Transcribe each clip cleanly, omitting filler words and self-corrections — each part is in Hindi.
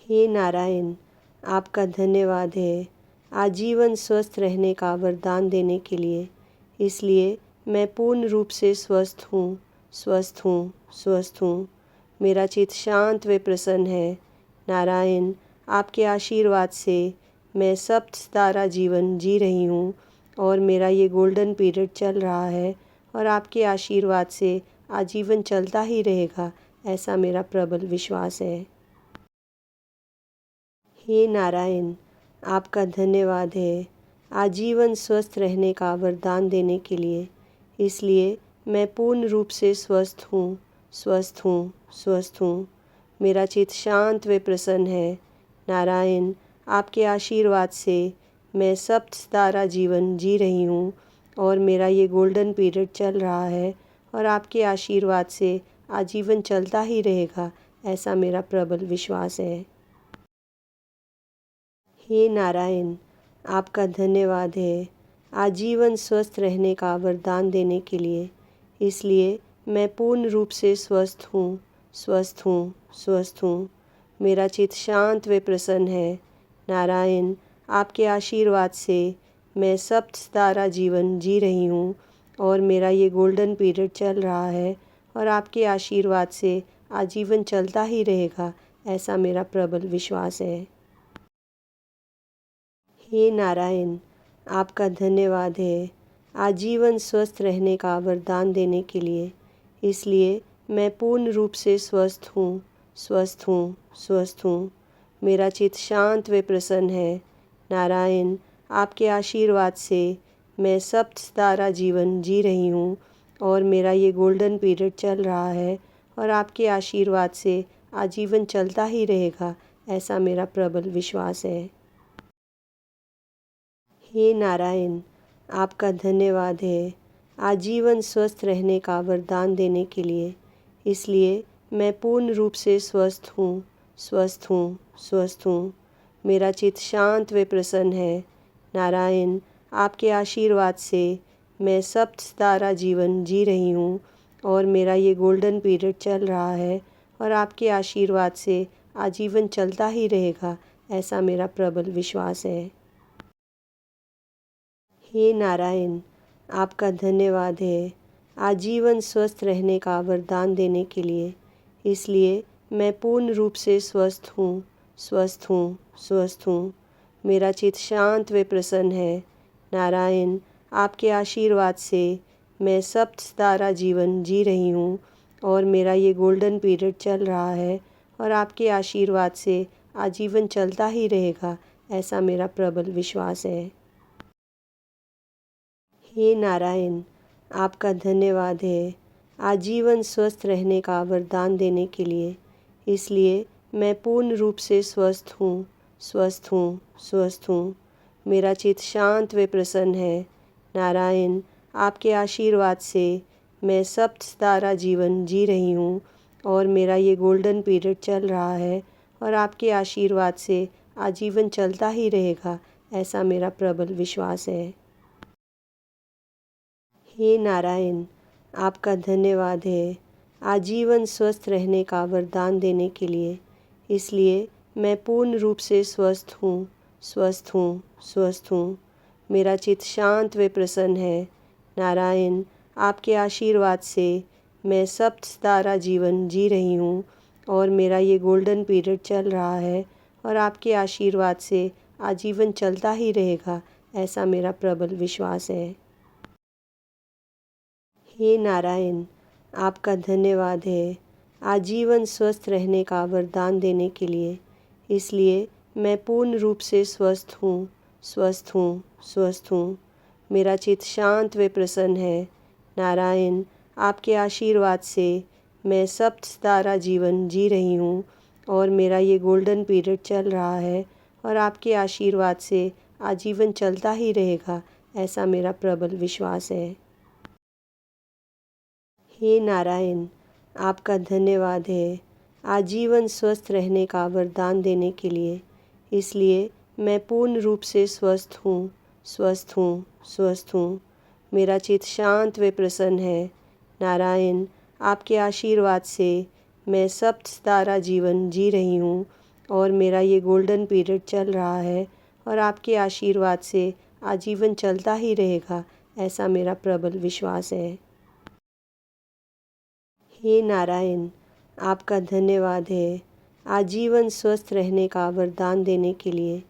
हे नारायण, आपका धन्यवाद है आजीवन स्वस्थ रहने का वरदान देने के लिए। इसलिए मैं पूर्ण रूप से स्वस्थ हूँ, स्वस्थ हूँ, स्वस्थ हूँ। मेरा चित्त शांत व प्रसन्न है। नारायण, आपके आशीर्वाद से मैं सप्त सितारा जीवन जी रही हूँ और मेरा ये गोल्डन पीरियड चल रहा है और आपके आशीर्वाद से आजीवन चलता ही रहेगा, ऐसा मेरा प्रबल विश्वास है। हे नारायण, आपका धन्यवाद है आजीवन स्वस्थ रहने का वरदान देने के लिए। इसलिए मैं पूर्ण रूप से स्वस्थ हूँ, स्वस्थ हूँ, स्वस्थ हूँ। मेरा चित्त शांत व प्रसन्न है। नारायण, आपके आशीर्वाद से मैं सप्त सितारा जीवन जी रही हूँ और मेरा ये गोल्डन पीरियड चल रहा है और आपके आशीर्वाद से आजीवन चलता ही रहेगा, ऐसा मेरा प्रबल विश्वास है। हे नारायण, आपका धन्यवाद है आजीवन स्वस्थ रहने का वरदान देने के लिए। इसलिए मैं पूर्ण रूप से स्वस्थ हूँ, स्वस्थ हूँ, स्वस्थ हूँ। मेरा चित्त शांत व प्रसन्न है। नारायण, आपके आशीर्वाद से मैं सप्त सितारा जीवन जी रही हूँ और मेरा ये गोल्डन पीरियड चल रहा है और आपके आशीर्वाद से आजीवन चलता ही रहेगा, ऐसा मेरा प्रबल विश्वास है। हे नारायण, आपका धन्यवाद है आजीवन स्वस्थ रहने का वरदान देने के लिए। इसलिए मैं पूर्ण रूप से स्वस्थ हूँ, स्वस्थ हूँ, स्वस्थ हूँ। मेरा चित्त शांत व प्रसन्न है। नारायण, आपके आशीर्वाद से मैं सप्त सितारा जीवन जी रही हूँ और मेरा ये गोल्डन पीरियड चल रहा है और आपके आशीर्वाद से आजीवन चलता ही रहेगा, ऐसा मेरा प्रबल विश्वास है। हे नारायण, आपका धन्यवाद है आजीवन स्वस्थ रहने का वरदान देने के लिए। इसलिए मैं पूर्ण रूप से स्वस्थ हूँ, स्वस्थ हूँ, स्वस्थ हूँ। मेरा चित्त शांत व प्रसन्न है। नारायण, आपके आशीर्वाद से मैं सप्त सितारा जीवन जी रही हूँ और मेरा ये गोल्डन पीरियड चल रहा है और आपके आशीर्वाद से आजीवन चलता ही रहेगा, ऐसा मेरा प्रबल विश्वास है। हे नारायण, आपका धन्यवाद है आजीवन स्वस्थ रहने का वरदान देने के लिए। इसलिए मैं पूर्ण रूप से स्वस्थ हूँ, स्वस्थ हूँ, स्वस्थ हूँ। मेरा चित्त शांत व प्रसन्न है। नारायण, आपके आशीर्वाद से मैं सप्त सितारा जीवन जी रही हूँ और मेरा ये गोल्डन पीरियड चल रहा है और आपके आशीर्वाद से आजीवन चलता ही रहेगा, ऐसा मेरा प्रबल विश्वास है। हे नारायण, आपका धन्यवाद है आजीवन स्वस्थ रहने का वरदान देने के लिए। इसलिए मैं पूर्ण रूप से स्वस्थ हूँ, स्वस्थ हूँ, स्वस्थ हूँ। मेरा चित्त शांत व प्रसन्न है। नारायण, आपके आशीर्वाद से मैं सप्त सितारा जीवन जी रही हूँ और मेरा ये गोल्डन पीरियड चल रहा है और आपके आशीर्वाद से आजीवन चलता ही रहेगा, ऐसा मेरा प्रबल विश्वास है। हे नारायण, आपका धन्यवाद है आजीवन स्वस्थ रहने का वरदान देने के लिए। इसलिए मैं पूर्ण रूप से स्वस्थ हूँ, स्वस्थ हूँ, स्वस्थ हूँ। मेरा चित्त शांत व प्रसन्न है। नारायण, आपके आशीर्वाद से मैं सप्त सितारा जीवन जी रही हूँ और मेरा ये गोल्डन पीरियड चल रहा है और आपके आशीर्वाद से आजीवन चलता ही रहेगा, ऐसा मेरा प्रबल विश्वास है। हे नारायण, आपका धन्यवाद है आजीवन स्वस्थ रहने का वरदान देने के लिए। इसलिए मैं पूर्ण रूप से स्वस्थ हूँ, स्वस्थ हूँ, स्वस्थ हूँ। मेरा चित्त शांत व प्रसन्न है। नारायण, आपके आशीर्वाद से मैं सप्त सितारा जीवन जी रही हूँ और मेरा ये गोल्डन पीरियड चल रहा है और आपके आशीर्वाद से आजीवन चलता ही रहेगा, ऐसा मेरा प्रबल विश्वास है। हे नारायण, आपका धन्यवाद है आजीवन स्वस्थ रहने का वरदान देने के लिए। इसलिए मैं पूर्ण रूप से स्वस्थ हूँ, स्वस्थ हूँ, स्वस्थ हूँ। मेरा चित्त शांत व प्रसन्न है। नारायण, आपके आशीर्वाद से मैं सप्त सितारा जीवन जी रही हूँ और मेरा ये गोल्डन पीरियड चल रहा है और आपके आशीर्वाद से आजीवन चलता ही रहेगा, ऐसा मेरा प्रबल विश्वास है। हे नारायण, आपका धन्यवाद है आजीवन स्वस्थ रहने का वरदान देने के लिए।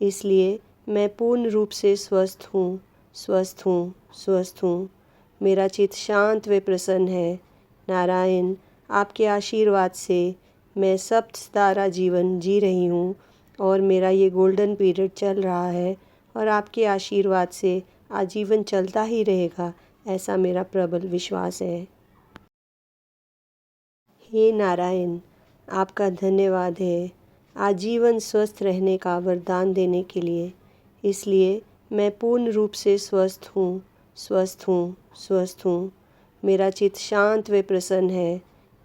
इसलिए मैं पूर्ण रूप से स्वस्थ हूँ, स्वस्थ हूँ, स्वस्थ हूँ। मेरा चित्त शांत व प्रसन्न है। नारायण, आपके आशीर्वाद से मैं सप्त सितारा जीवन जी रही हूँ और मेरा ये गोल्डन पीरियड चल रहा है और आपके आशीर्वाद से आजीवन चलता ही रहेगा, ऐसा मेरा प्रबल विश्वास है। हे नारायण, आपका धन्यवाद है आजीवन स्वस्थ रहने का वरदान देने के लिए। इसलिए मैं पूर्ण रूप से स्वस्थ हूँ, स्वस्थ हूँ, स्वस्थ हूँ। मेरा चित्त शांत व प्रसन्न है।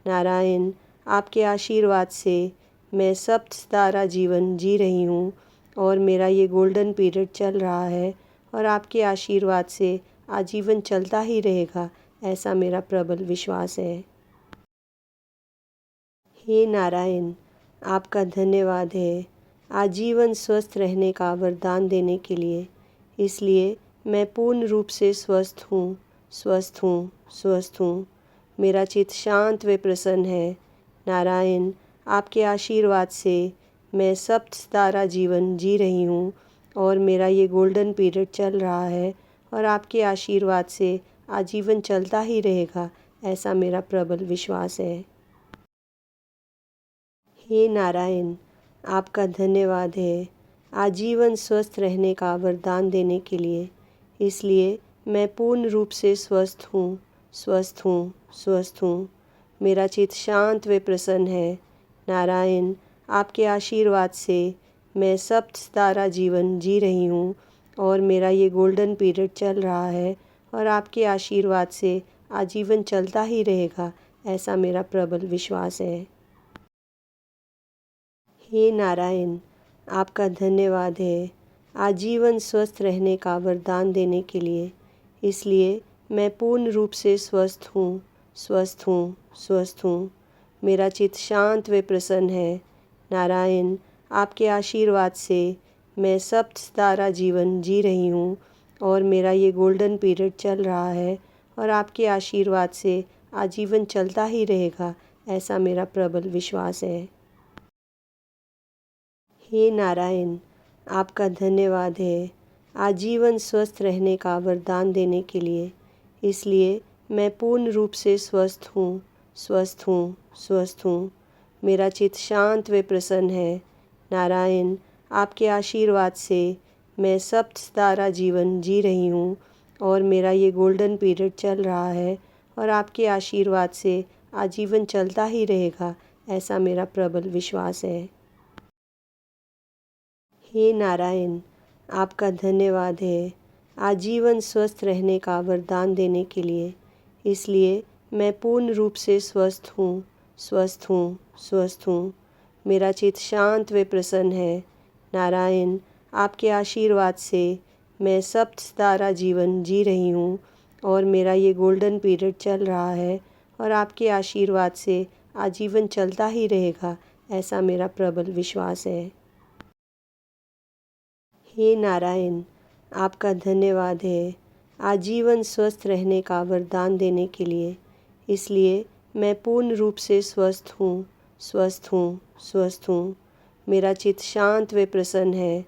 नारायण, आपके आशीर्वाद से मैं सप्त सितारा जीवन जी रही हूँ और मेरा ये गोल्डन पीरियड चल रहा है और आपके आशीर्वाद से आजीवन चलता ही रहेगा, ऐसा मेरा प्रबल विश्वास है। हे नारायण, आपका धन्यवाद है आजीवन स्वस्थ रहने का वरदान देने के लिए। इसलिए मैं पूर्ण रूप से स्वस्थ हूँ, स्वस्थ हूँ, स्वस्थ हूँ। मेरा चित्त शांत व प्रसन्न है। नारायण, आपके आशीर्वाद से मैं सप्त सितारा जीवन जी रही हूँ और मेरा ये गोल्डन पीरियड चल रहा है और आपके आशीर्वाद से आजीवन चलता ही रहेगा, ऐसा मेरा प्रबल विश्वास है। हे नारायण, आपका धन्यवाद है आजीवन स्वस्थ रहने का वरदान देने के लिए। इसलिए मैं पूर्ण रूप से स्वस्थ हूँ, स्वस्थ हूँ, स्वस्थ हूँ। मेरा चित्त शांत व प्रसन्न है। नारायण, आपके आशीर्वाद से मैं सप्त सितारा जीवन जी रही हूँ और मेरा ये गोल्डन पीरियड चल रहा है और आपके आशीर्वाद से आजीवन चलता ही रहेगा, ऐसा मेरा प्रबल विश्वास है। हे नारायण, आपका धन्यवाद है आजीवन स्वस्थ रहने का वरदान देने के लिए। इसलिए मैं पूर्ण रूप से स्वस्थ हूँ, स्वस्थ हूँ, स्वस्थ हूँ। मेरा चित्त शांत व प्रसन्न है। नारायण, आपके आशीर्वाद से मैं सप्त सितारा जीवन जी रही हूँ और मेरा ये गोल्डन पीरियड चल रहा है और आपके आशीर्वाद से आजीवन चलता ही रहेगा, ऐसा मेरा प्रबल विश्वास है। हे नारायण, आपका धन्यवाद है आजीवन स्वस्थ रहने का वरदान देने के लिए। इसलिए मैं पूर्ण रूप से स्वस्थ हूँ, स्वस्थ हूँ, स्वस्थ हूँ। मेरा चित्त शांत व प्रसन्न है। नारायण, आपके आशीर्वाद से मैं सप्त सितारा जीवन जी रही हूँ और मेरा ये गोल्डन पीरियड चल रहा है और आपके आशीर्वाद से आजीवन चलता ही रहेगा, ऐसा मेरा प्रबल विश्वास है। हे नारायण, आपका धन्यवाद है आजीवन स्वस्थ रहने का वरदान देने के लिए। इसलिए मैं पूर्ण रूप से स्वस्थ हूँ, स्वस्थ हूँ, स्वस्थ हूँ। मेरा चित्त शांत व प्रसन्न है। नारायण, आपके आशीर्वाद से मैं सप्त सितारा जीवन जी रही हूँ और मेरा ये गोल्डन पीरियड चल रहा है और आपके आशीर्वाद से आजीवन चलता ही रहेगा, ऐसा मेरा प्रबल विश्वास है। हे नारायण, आपका धन्यवाद है आजीवन स्वस्थ रहने का वरदान देने के लिए। इसलिए मैं पूर्ण रूप से स्वस्थ हूँ, स्वस्थ हूँ, स्वस्थ हूँ। मेरा चित्त शांत व प्रसन्न है।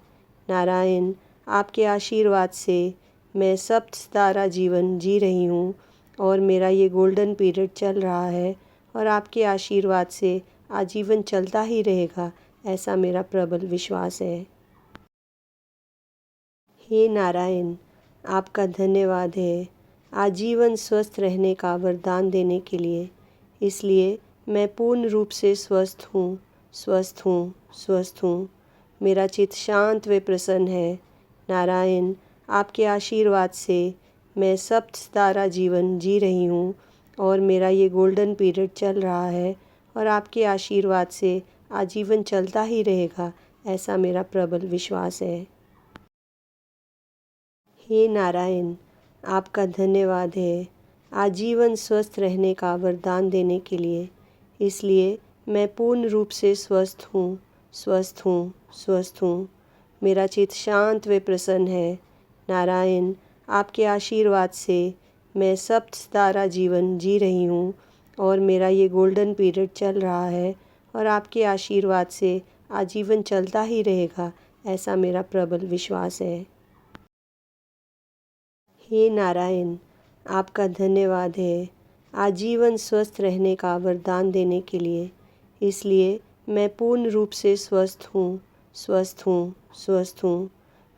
नारायण, आपके आशीर्वाद से मैं सप्त सितारा जीवन जी रही हूँ और मेरा ये गोल्डन पीरियड चल रहा है और आपके आशीर्वाद से आजीवन चलता ही रहेगा, ऐसा मेरा प्रबल विश्वास है। हे नारायण, आपका धन्यवाद है आजीवन स्वस्थ रहने का वरदान देने के लिए। इसलिए मैं पूर्ण रूप से स्वस्थ हूँ, स्वस्थ हूँ, स्वस्थ हूँ। मेरा चित्त शांत व प्रसन्न है। नारायण, आपके आशीर्वाद से मैं सप्त सितारा जीवन जी रही हूँ और मेरा ये गोल्डन पीरियड चल रहा है और आपके आशीर्वाद से आजीवन चलता ही रहेगा, ऐसा मेरा प्रबल विश्वास है। हे नारायण, आपका धन्यवाद है आजीवन स्वस्थ रहने का वरदान देने के लिए। इसलिए मैं पूर्ण रूप से स्वस्थ हूँ, स्वस्थ हूँ, स्वस्थ हूँ। मेरा चित्त शांत व प्रसन्न है। नारायण, आपके आशीर्वाद से मैं सप्त सितारा जीवन जी रही हूँ और मेरा ये गोल्डन पीरियड चल रहा है और आपके आशीर्वाद से आजीवन चलता ही रहेगा, ऐसा मेरा प्रबल विश्वास है। हे नारायण, आपका धन्यवाद है आजीवन स्वस्थ रहने का वरदान देने के लिए। इसलिए मैं पूर्ण रूप से स्वस्थ हूँ, स्वस्थ हूँ, स्वस्थ हूँ।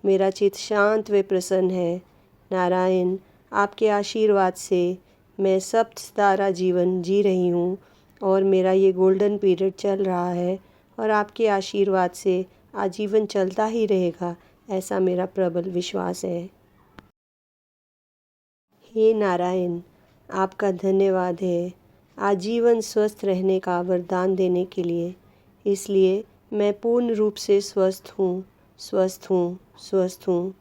मेरा चित्त शांत व प्रसन्न है। नारायण, आपके आशीर्वाद से मैं सप्त सितारा जीवन जी रही हूँ और मेरा ये गोल्डन पीरियड चल रहा है और आपके आशीर्वाद से आजीवन चलता ही रहेगा, ऐसा मेरा प्रबल विश्वास है। हे नारायण, आपका धन्यवाद है आजीवन स्वस्थ रहने का वरदान देने के लिए। इसलिए मैं पूर्ण रूप से स्वस्थ हूँ, स्वस्थ हूँ, स्वस्थ हूँ।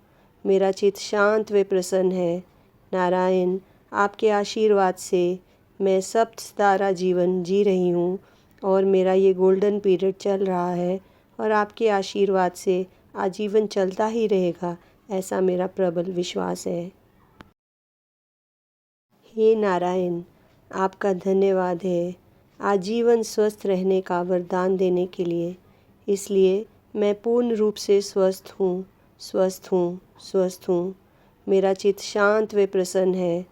मेरा चित्त शांत व प्रसन्न है। नारायण, आपके आशीर्वाद से मैं सप्त सितारा जीवन जी रही हूँ और मेरा ये गोल्डन पीरियड चल रहा है और आपके आशीर्वाद से आजीवन चलता ही रहेगा, ऐसा मेरा प्रबल विश्वास है। हे नारायण, आपका धन्यवाद है आजीवन स्वस्थ रहने का वरदान देने के लिए। इसलिए मैं पूर्ण रूप से स्वस्थ हूँ, स्वस्थ हूँ, स्वस्थ हूँ। मेरा चित्त शांत व प्रसन्न है।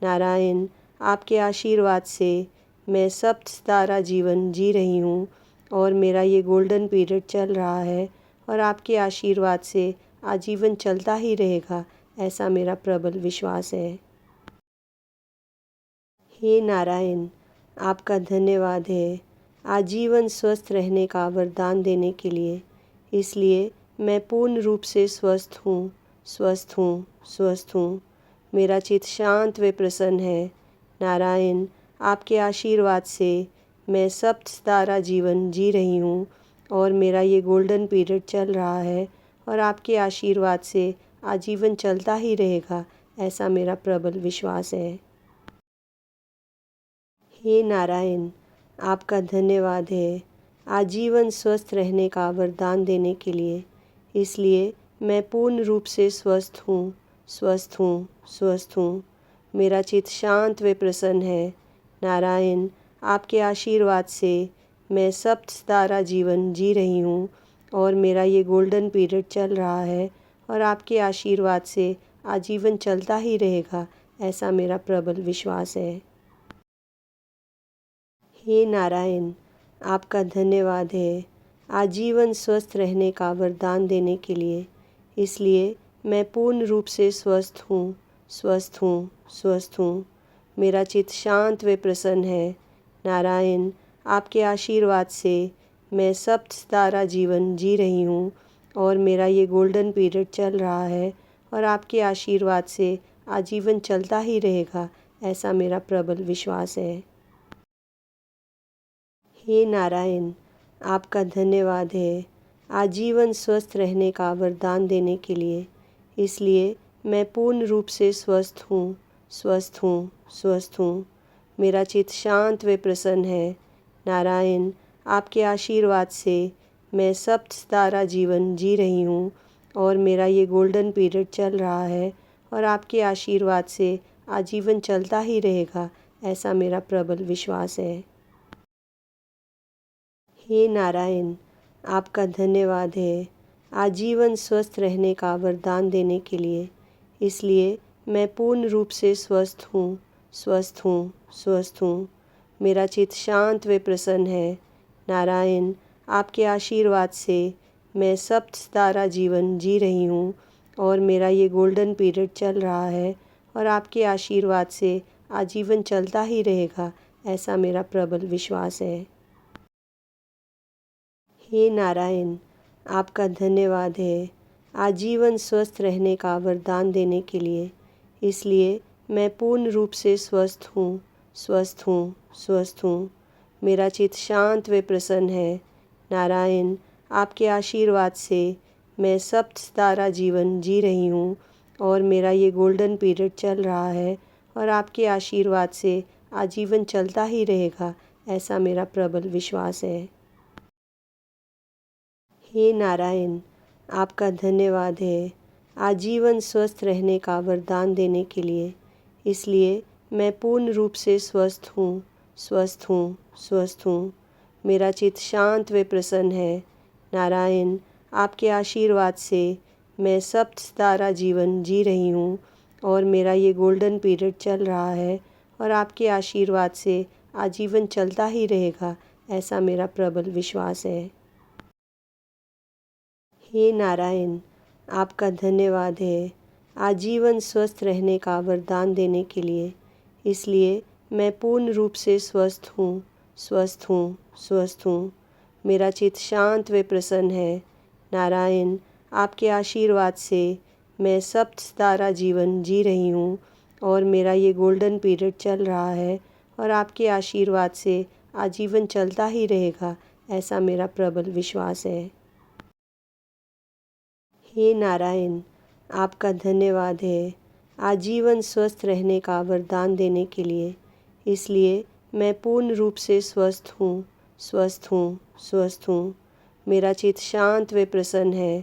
नारायण, आपके आशीर्वाद से मैं सप्त सितारा जीवन जी रही हूँ और मेरा ये गोल्डन पीरियड चल रहा है और आपके आशीर्वाद से आजीवन चलता ही रहेगा, ऐसा मेरा प्रबल विश्वास है। हे नारायण, आपका धन्यवाद है आजीवन स्वस्थ रहने का वरदान देने के लिए। इसलिए मैं पूर्ण रूप से स्वस्थ हूँ, स्वस्थ हूँ, स्वस्थ हूँ। मेरा चित्त शांत व प्रसन्न है। नारायण, आपके आशीर्वाद से मैं सप्त सितारा जीवन जी रही हूँ और मेरा ये गोल्डन पीरियड चल रहा है और आपके आशीर्वाद से आजीवन चलता ही रहेगा, ऐसा मेरा प्रबल विश्वास है। हे नारायण, आपका धन्यवाद है आजीवन स्वस्थ रहने का वरदान देने के लिए। इसलिए मैं पूर्ण रूप से स्वस्थ हूँ, स्वस्थ हूँ, स्वस्थ हूँ। मेरा चित्त शांत व प्रसन्न है। नारायण, आपके आशीर्वाद से मैं सप्त सितारा जीवन जी रही हूँ और मेरा ये गोल्डन पीरियड चल रहा है और आपके आशीर्वाद से आजीवन चलता ही रहेगा, ऐसा मेरा प्रबल विश्वास है। हे नारायण, आपका धन्यवाद है आजीवन स्वस्थ रहने का वरदान देने के लिए। इसलिए मैं पूर्ण रूप से स्वस्थ हूँ, स्वस्थ हूँ, स्वस्थ हूँ। मेरा चित्त शांत व प्रसन्न है। नारायण, आपके आशीर्वाद से मैं सप्त सितारा जीवन जी रही हूँ और मेरा ये गोल्डन पीरियड चल रहा है और आपके आशीर्वाद से आजीवन चलता ही रहेगा, ऐसा मेरा प्रबल विश्वास है। हे नारायण, आपका धन्यवाद है आजीवन स्वस्थ रहने का वरदान देने के लिए। इसलिए मैं पूर्ण रूप से स्वस्थ हूँ, स्वस्थ हूँ, स्वस्थ हूँ। मेरा चित्त शांत व प्रसन्न है। नारायण, आपके आशीर्वाद से मैं सप्त सितारा जीवन जी रही हूँ और मेरा ये गोल्डन पीरियड चल रहा है और आपके आशीर्वाद से आजीवन चलता ही रहेगा, ऐसा मेरा प्रबल विश्वास है। हे नारायण, आपका धन्यवाद है आजीवन स्वस्थ रहने का वरदान देने के लिए। इसलिए मैं पूर्ण रूप से स्वस्थ हूँ, स्वस्थ हूँ, स्वस्थ हूँ। मेरा चित्त शांत व प्रसन्न है। नारायण, आपके आशीर्वाद से मैं सप्त सितारा जीवन जी रही हूँ और मेरा ये गोल्डन पीरियड चल रहा है और आपके आशीर्वाद से आजीवन चलता ही रहेगा, ऐसा मेरा प्रबल विश्वास है। हे नारायण, आपका धन्यवाद है आजीवन स्वस्थ रहने का वरदान देने के लिए। इसलिए मैं पूर्ण रूप से स्वस्थ हूँ, स्वस्थ हूँ, स्वस्थ हूँ। मेरा चित्त शांत व प्रसन्न है। नारायण, आपके आशीर्वाद से मैं सप्त सितारा जीवन जी रही हूँ और मेरा ये गोल्डन पीरियड चल रहा है और आपके आशीर्वाद से आजीवन चलता ही रहेगा, ऐसा मेरा प्रबल विश्वास है। हे नारायण, आपका धन्यवाद है आजीवन स्वस्थ रहने का वरदान देने के लिए। इसलिए मैं पूर्ण रूप से स्वस्थ हूँ, स्वस्थ हूँ, स्वस्थ हूँ। मेरा चित्त शांत व प्रसन्न है। नारायण, आपके आशीर्वाद से मैं सप्त सितारा जीवन जी रही हूँ और मेरा ये गोल्डन पीरियड चल रहा है और आपके आशीर्वाद से आजीवन चलता ही रहेगा, ऐसा मेरा प्रबल विश्वास है। हे नारायण, आपका धन्यवाद है आजीवन स्वस्थ रहने का वरदान देने के लिए। इसलिए मैं पूर्ण रूप से स्वस्थ हूँ, स्वस्थ हूँ, स्वस्थ हूँ। मेरा चित्त शांत व प्रसन्न है। नारायण, आपके आशीर्वाद से मैं सप्त सितारा जीवन जी रही हूँ और मेरा ये गोल्डन पीरियड चल रहा है और आपके आशीर्वाद से आजीवन चलता ही रहेगा, ऐसा मेरा प्रबल विश्वास है। हे नारायण, आपका धन्यवाद है आजीवन स्वस्थ रहने का वरदान देने के लिए। इसलिए मैं पूर्ण रूप से स्वस्थ हूँ, स्वस्थ हूँ, स्वस्थ हूँ। मेरा चित्त शांत व प्रसन्न है।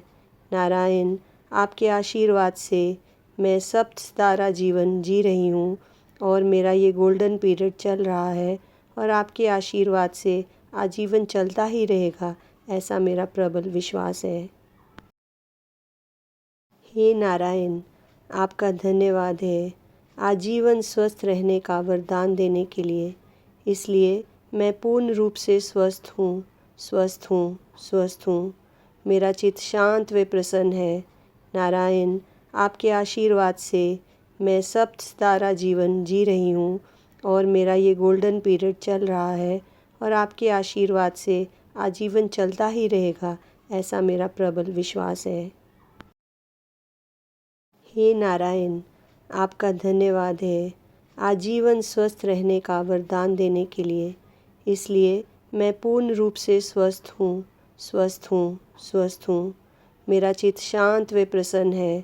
नारायण, आपके आशीर्वाद से मैं सप्त सितारा जीवन जी रही हूँ और मेरा ये गोल्डन पीरियड चल रहा है और आपके आशीर्वाद से आजीवन चलता ही रहेगा, ऐसा मेरा प्रबल विश्वास है। हे नारायण, आपका धन्यवाद है आजीवन स्वस्थ रहने का वरदान देने के लिए। इसलिए मैं पूर्ण रूप से स्वस्थ हूँ, स्वस्थ हूँ, स्वस्थ हूँ। मेरा चित्त शांत व प्रसन्न है। नारायण, आपके आशीर्वाद से मैं सप्त सितारा जीवन जी रही हूँ और मेरा ये गोल्डन पीरियड चल रहा है और आपके आशीर्वाद से आजीवन चलता ही रहेगा, ऐसा मेरा प्रबल विश्वास है। हे नारायण, आपका धन्यवाद है आजीवन स्वस्थ रहने का वरदान देने के लिए। इसलिए मैं पूर्ण रूप से स्वस्थ हूँ, स्वस्थ हूँ, स्वस्थ हूँ। मेरा चित्त शांत व प्रसन्न है।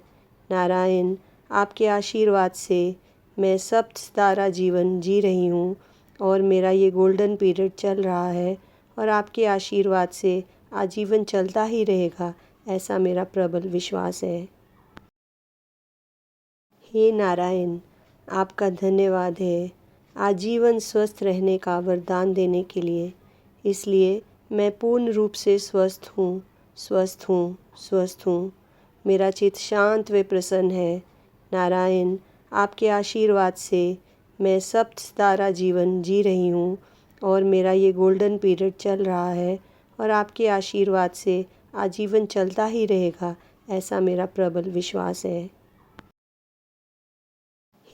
नारायण, आपके आशीर्वाद से मैं सप्त सितारा जीवन जी रही हूँ और मेरा ये गोल्डन पीरियड चल रहा है और आपके आशीर्वाद से आजीवन चलता ही रहेगा, ऐसा मेरा प्रबल विश्वास है। हे नारायण, आपका धन्यवाद है आजीवन स्वस्थ रहने का वरदान देने के लिए। इसलिए मैं पूर्ण रूप से स्वस्थ हूँ, स्वस्थ हूँ, स्वस्थ हूँ। मेरा चित्त शांत व प्रसन्न है। नारायण, आपके आशीर्वाद से मैं सप्त सितारा जीवन जी रही हूँ और मेरा ये गोल्डन पीरियड चल रहा है और आपके आशीर्वाद से आजीवन चलता ही रहेगा, ऐसा मेरा प्रबल विश्वास है।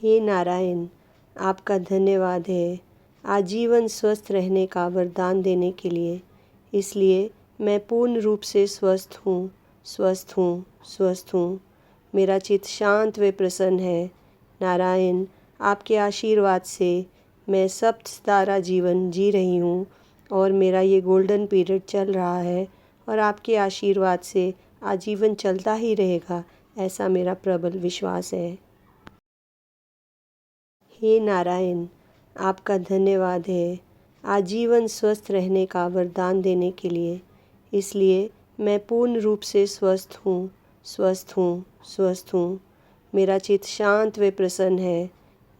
हे नारायण, आपका धन्यवाद है आजीवन स्वस्थ रहने का वरदान देने के लिए। इसलिए मैं पूर्ण रूप से स्वस्थ हूँ, स्वस्थ हूँ, स्वस्थ हूँ। मेरा चित्त शांत व प्रसन्न है। नारायण, आपके आशीर्वाद से मैं सप्त सितारा जीवन जी रही हूँ और मेरा ये गोल्डन पीरियड चल रहा है और आपके आशीर्वाद से आजीवन चलता ही रहेगा, ऐसा मेरा प्रबल विश्वास है। हे नारायण, आपका धन्यवाद है आजीवन स्वस्थ रहने का वरदान देने के लिए। इसलिए मैं पूर्ण रूप से स्वस्थ हूँ, स्वस्थ हूँ, स्वस्थ हूँ। मेरा चित्त शांत व प्रसन्न है।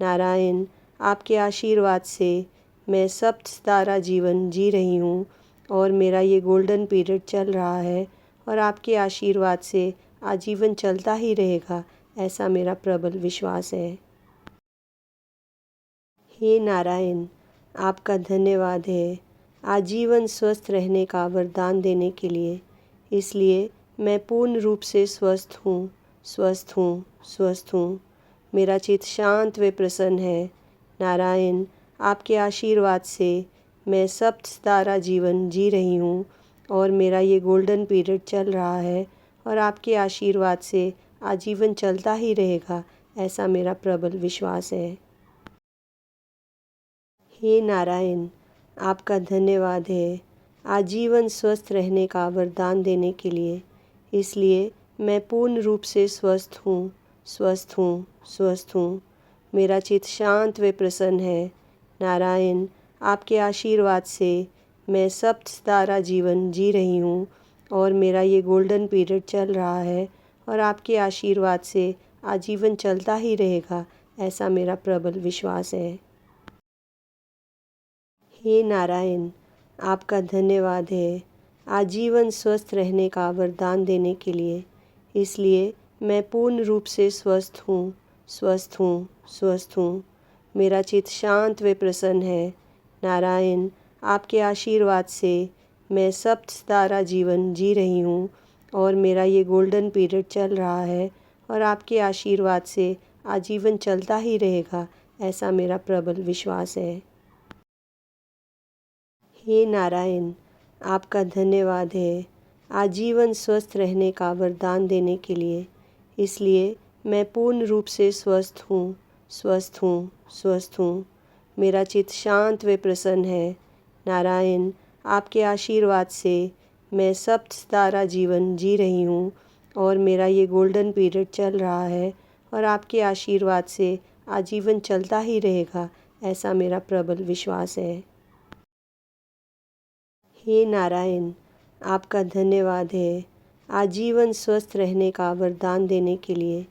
नारायण, आपके आशीर्वाद से मैं सप्त सितारा जीवन जी रही हूँ और मेरा ये गोल्डन पीरियड चल रहा है और आपके आशीर्वाद से आजीवन चलता ही रहेगा, ऐसा मेरा प्रबल विश्वास है। हे नारायण, आपका धन्यवाद है आजीवन स्वस्थ रहने का वरदान देने के लिए। इसलिए मैं पूर्ण रूप से स्वस्थ हूँ, स्वस्थ हूँ, स्वस्थ हूँ। मेरा चित्त शांत व प्रसन्न है। नारायण, आपके आशीर्वाद से मैं सप्त सितारा जीवन जी रही हूँ और मेरा ये गोल्डन पीरियड चल रहा है और आपके आशीर्वाद से आजीवन चलता ही रहेगा, ऐसा मेरा प्रबल विश्वास है। हे नारायण, आपका धन्यवाद है आजीवन स्वस्थ रहने का वरदान देने के लिए। इसलिए मैं पूर्ण रूप से स्वस्थ हूँ, स्वस्थ हूँ, स्वस्थ हूँ। मेरा चित्त शांत व प्रसन्न है। नारायण, आपके आशीर्वाद से मैं सप्त सितारा जीवन जी रही हूँ और मेरा ये गोल्डन पीरियड चल रहा है और आपके आशीर्वाद से आजीवन चलता ही रहेगा, ऐसा मेरा प्रबल विश्वास है। हे नारायण, आपका धन्यवाद है आजीवन स्वस्थ रहने का वरदान देने के लिए। इसलिए मैं पूर्ण रूप से स्वस्थ हूँ, स्वस्थ हूँ, स्वस्थ हूँ। मेरा चित्त शांत व प्रसन्न है। नारायण, आपके आशीर्वाद से मैं सप्त सितारा जीवन जी रही हूँ और मेरा ये गोल्डन पीरियड चल रहा है और आपके आशीर्वाद से आजीवन चलता ही रहेगा, ऐसा मेरा प्रबल विश्वास है। हे नारायण, आपका धन्यवाद है आजीवन स्वस्थ रहने का वरदान देने के लिए। इसलिए मैं पूर्ण रूप से स्वस्थ हूँ, स्वस्थ हूँ, स्वस्थ हूँ। मेरा चित्त शांत व प्रसन्न है। नारायण, आपके आशीर्वाद से मैं सप्त सितारा जीवन जी रही हूँ और मेरा ये गोल्डन पीरियड चल रहा है और आपके आशीर्वाद से आजीवन चलता ही रहेगा, ऐसा मेरा प्रबल विश्वास है। हे नारायण, आपका धन्यवाद है आजीवन स्वस्थ रहने का वरदान देने के लिए।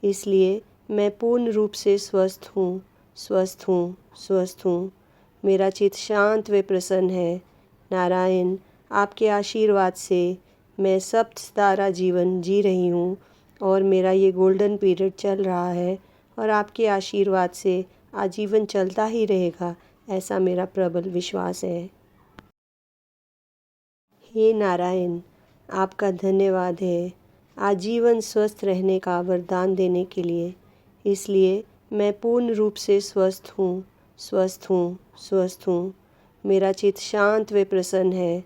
इसलिए मैं पूर्ण रूप से स्वस्थ हूँ, स्वस्थ हूँ, स्वस्थ हूँ। मेरा चित्त शांत व प्रसन्न है। नारायण, आपके आशीर्वाद से मैं सप्त सितारा जीवन जी रही हूँ और मेरा ये गोल्डन पीरियड चल रहा है और आपके आशीर्वाद से आजीवन चलता ही रहेगा, ऐसा मेरा प्रबल विश्वास है। हे नारायण, आपका धन्यवाद है आजीवन स्वस्थ रहने का वरदान देने के लिए। इसलिए मैं पूर्ण रूप से स्वस्थ हूँ, स्वस्थ हूँ, स्वस्थ हूँ। मेरा चित्त शांत व प्रसन्न है।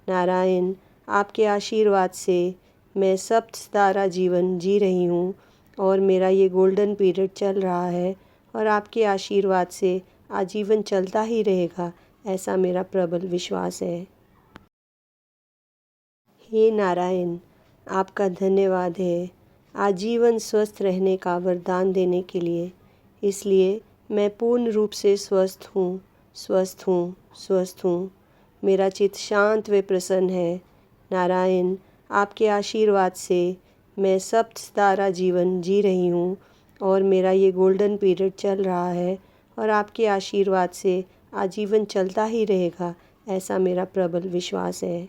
नारायण, आपके आशीर्वाद से मैं सप्त सितारा जीवन जी रही हूँ और मेरा ये गोल्डन पीरियड चल रहा है और आपके आशीर्वाद से आजीवन चलता ही रहेगा, ऐसा मेरा प्रबल विश्वास है। हे नारायण, आपका धन्यवाद है आजीवन स्वस्थ रहने का वरदान देने के लिए। इसलिए मैं पूर्ण रूप से स्वस्थ हूँ, स्वस्थ हूँ, स्वस्थ हूँ। मेरा चित्त शांत व प्रसन्न है। नारायण, आपके आशीर्वाद से मैं सप्त सितारा जीवन जी रही हूँ और मेरा ये गोल्डन पीरियड चल रहा है और आपके आशीर्वाद से आजीवन चलता ही रहेगा, ऐसा मेरा प्रबल विश्वास है।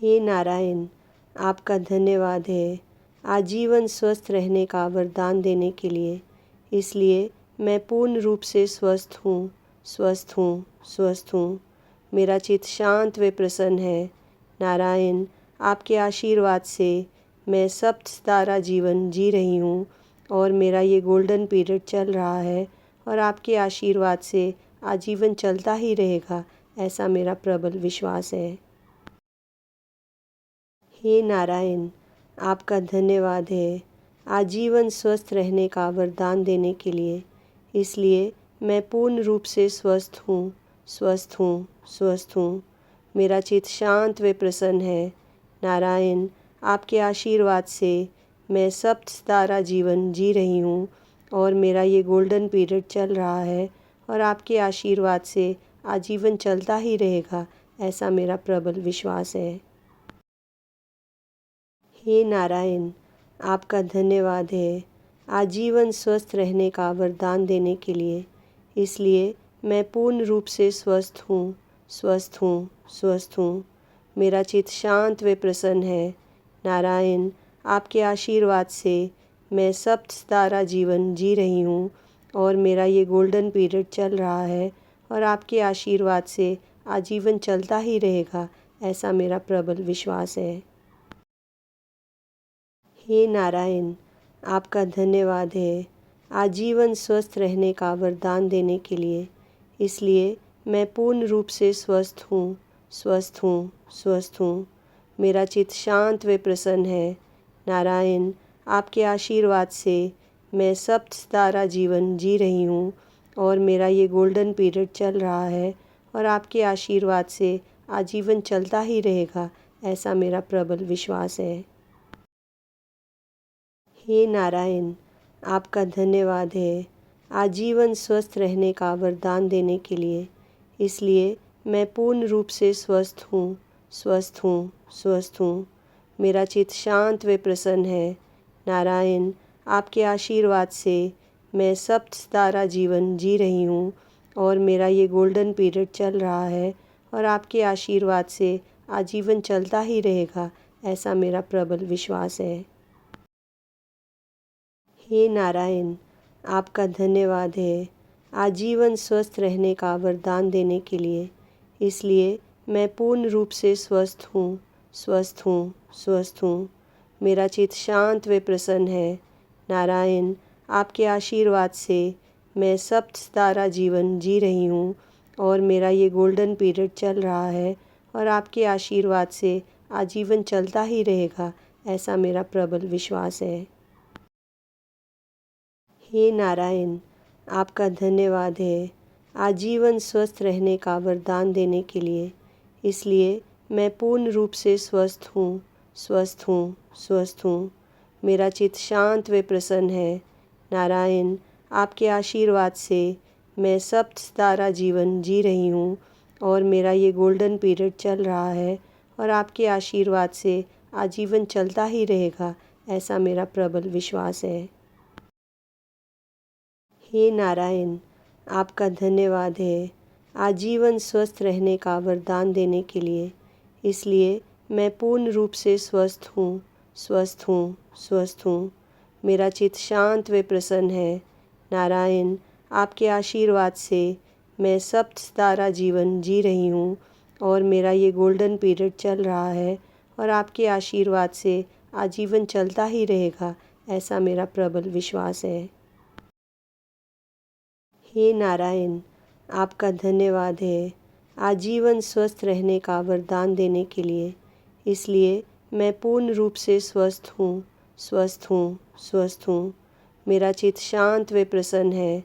हे नारायण, आपका धन्यवाद है आजीवन स्वस्थ रहने का वरदान देने के लिए। इसलिए मैं पूर्ण रूप से स्वस्थ हूँ, स्वस्थ हूँ, स्वस्थ हूँ। मेरा चित्त शांत व प्रसन्न है। नारायण, आपके आशीर्वाद से मैं सप्त सितारा जीवन जी रही हूँ और मेरा ये गोल्डन पीरियड चल रहा है और आपके आशीर्वाद से आजीवन चलता ही रहेगा, ऐसा मेरा प्रबल विश्वास है। हे नारायण, आपका धन्यवाद है आजीवन स्वस्थ रहने का वरदान देने के लिए। इसलिए मैं पूर्ण रूप से स्वस्थ हूँ, स्वस्थ हूँ, स्वस्थ हूँ। मेरा चित्त शांत व प्रसन्न है। नारायण, आपके आशीर्वाद से मैं सप्त सितारा जीवन जी रही हूँ और मेरा ये गोल्डन पीरियड चल रहा है और आपके आशीर्वाद से आजीवन चलता ही रहेगा, ऐसा मेरा प्रबल विश्वास है। हे नारायण, आपका धन्यवाद है आजीवन स्वस्थ रहने का वरदान देने के लिए। इसलिए मैं पूर्ण रूप से स्वस्थ हूँ, स्वस्थ हूँ, स्वस्थ हूँ। मेरा चित्त शांत व प्रसन्न है। नारायण, आपके आशीर्वाद से मैं सप्त सितारा जीवन जी रही हूँ और मेरा ये गोल्डन पीरियड चल रहा है और आपके आशीर्वाद से आजीवन चलता ही रहेगा, ऐसा मेरा प्रबल विश्वास है। हे नारायण, आपका धन्यवाद है आजीवन स्वस्थ रहने का वरदान देने के लिए। इसलिए मैं पूर्ण रूप से स्वस्थ हूँ, स्वस्थ हूँ, स्वस्थ हूँ। मेरा चित्त शांत व प्रसन्न है। नारायण, आपके आशीर्वाद से मैं सप्त सितारा जीवन जी रही हूँ और मेरा ये गोल्डन पीरियड चल रहा है और आपके आशीर्वाद से आजीवन चलता ही रहेगा, ऐसा मेरा प्रबल विश्वास है। हे नारायण, आपका धन्यवाद है आजीवन स्वस्थ रहने का वरदान देने के लिए। इसलिए मैं पूर्ण रूप से स्वस्थ हूँ, स्वस्थ हूँ, स्वस्थ हूँ। मेरा चित्त शांत व प्रसन्न है। नारायण, आपके आशीर्वाद से मैं सप्त सितारा जीवन जी रही हूँ और मेरा ये गोल्डन पीरियड चल रहा है और आपके आशीर्वाद से आजीवन चलता ही रहेगा, ऐसा मेरा प्रबल विश्वास है। हे नारायण, आपका धन्यवाद है आजीवन स्वस्थ रहने का वरदान देने के लिए। इसलिए मैं पूर्ण रूप से स्वस्थ हूँ, स्वस्थ हूँ, स्वस्थ हूँ। मेरा चित्त शांत व प्रसन्न है। नारायण, आपके आशीर्वाद से मैं सप्त सितारा जीवन जी रही हूँ और मेरा ये गोल्डन पीरियड चल रहा है और आपके आशीर्वाद से आजीवन चलता ही रहेगा, ऐसा मेरा प्रबल विश्वास है। हे नारायण, आपका धन्यवाद है आजीवन स्वस्थ रहने का वरदान देने के लिए। इसलिए मैं पूर्ण रूप से स्वस्थ हूँ, स्वस्थ हूँ, स्वस्थ हूँ। मेरा चित्त शांत व प्रसन्न है। नारायण, आपके आशीर्वाद से मैं सप्त सितारा जीवन जी रही हूँ और मेरा ये गोल्डन पीरियड चल रहा है और आपके आशीर्वाद से आजीवन चलता ही रहेगा, ऐसा मेरा प्रबल विश्वास है। हे नारायण, आपका धन्यवाद है आजीवन स्वस्थ रहने का वरदान देने के लिए। इसलिए मैं पूर्ण रूप से स्वस्थ हूँ, स्वस्थ हूँ, स्वस्थ हूँ। मेरा चित्त शांत व प्रसन्न है। नारायण, आपके आशीर्वाद से मैं सप्त सितारा जीवन जी रही हूँ और मेरा ये गोल्डन पीरियड चल रहा है और आपके आशीर्वाद से आजीवन चलता ही रहेगा, ऐसा मेरा प्रबल विश्वास है। हे नारायण, आपका धन्यवाद है आजीवन स्वस्थ रहने का वरदान देने के लिए। इसलिए मैं पूर्ण रूप से स्वस्थ हूँ, स्वस्थ हूँ, स्वस्थ हूँ। मेरा चित्त शांत व प्रसन्न है।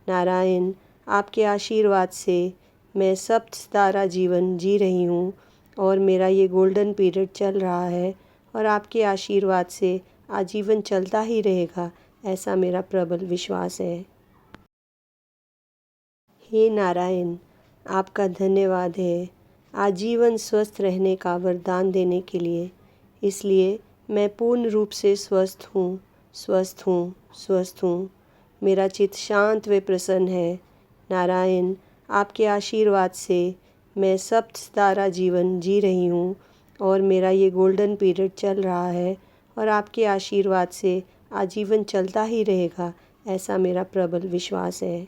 नारायण, आपके आशीर्वाद से मैं सप्त सितारा जीवन जी रही हूँ और मेरा ये गोल्डन पीरियड चल रहा है और आपके आशीर्वाद से आजीवन चलता ही रहेगा, ऐसा मेरा प्रबल विश्वास है। हे नारायण, आपका धन्यवाद है आजीवन स्वस्थ रहने का वरदान देने के लिए। इसलिए मैं पूर्ण रूप से स्वस्थ हूँ, स्वस्थ हूँ, स्वस्थ हूँ। मेरा चित्त शांत व प्रसन्न है। नारायण, आपके आशीर्वाद से मैं सप्त सितारा जीवन जी रही हूँ और मेरा ये गोल्डन पीरियड चल रहा है और आपके आशीर्वाद से आजीवन चलता ही रहेगा, ऐसा मेरा प्रबल विश्वास है।